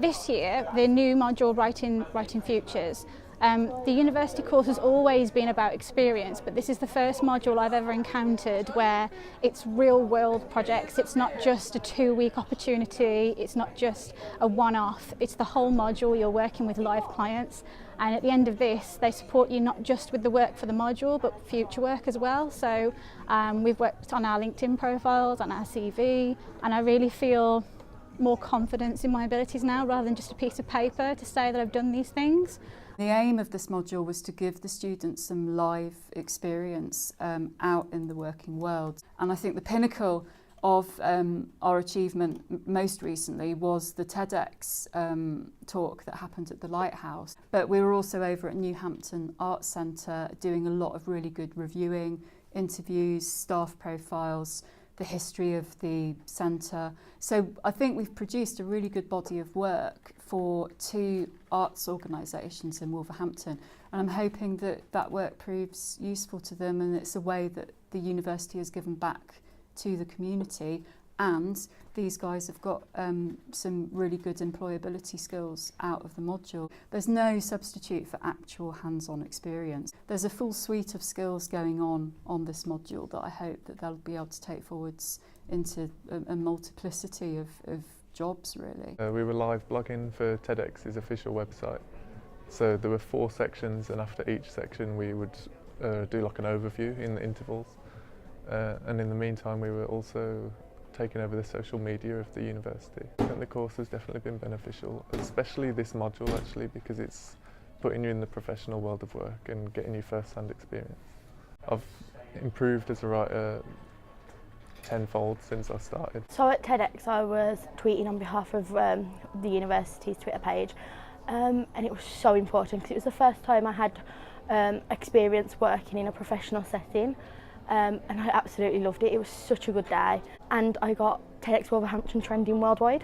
this year, the new module, Writing Futures, the university course has always been about experience, but this is the first module I've ever encountered where it's real world projects. It's not just a 2-week opportunity, it's not just a one-off, it's the whole module. You're working with live clients, and at the end of this they support you not just with the work for the module but future work as well. So we've worked on our LinkedIn profiles, on our CV, and I really feel more confidence in my abilities now rather than just a piece of paper to say that I've done these things. The aim of this module was to give the students some live experience out in the working world. And I think the pinnacle of our achievement most recently was the TEDx talk that happened at the Lighthouse. But we were also over at Newhampton Arts Centre doing a lot of really good reviewing, interviews, staff profiles, the history of the centre. So I think we've produced a really good body of work for 2 arts organisations in Wolverhampton, and I'm hoping that that work proves useful to them, and it's a way that the university has given back to the community, and these guys have got some really good employability skills out of the module. There's no substitute for actual hands-on experience. There's a full suite of skills going on this module that I hope that they'll be able to take forwards into a multiplicity of jobs, really. We were live blogging for TEDx's official website. So there were 4 sections, and after each section we would do like an overview in the intervals. And in the meantime we were also taking over the social media of the university. I think the course has definitely been beneficial, especially this module actually, because it's putting you in the professional world of work and getting you first-hand experience. I've improved as a writer tenfold since I started. So at TEDx I was tweeting on behalf of the university's Twitter page, and it was so important because it was the first time I had experience working in a professional setting. And I absolutely loved it. It was such a good day, and I got TEDx Wolverhampton trending worldwide.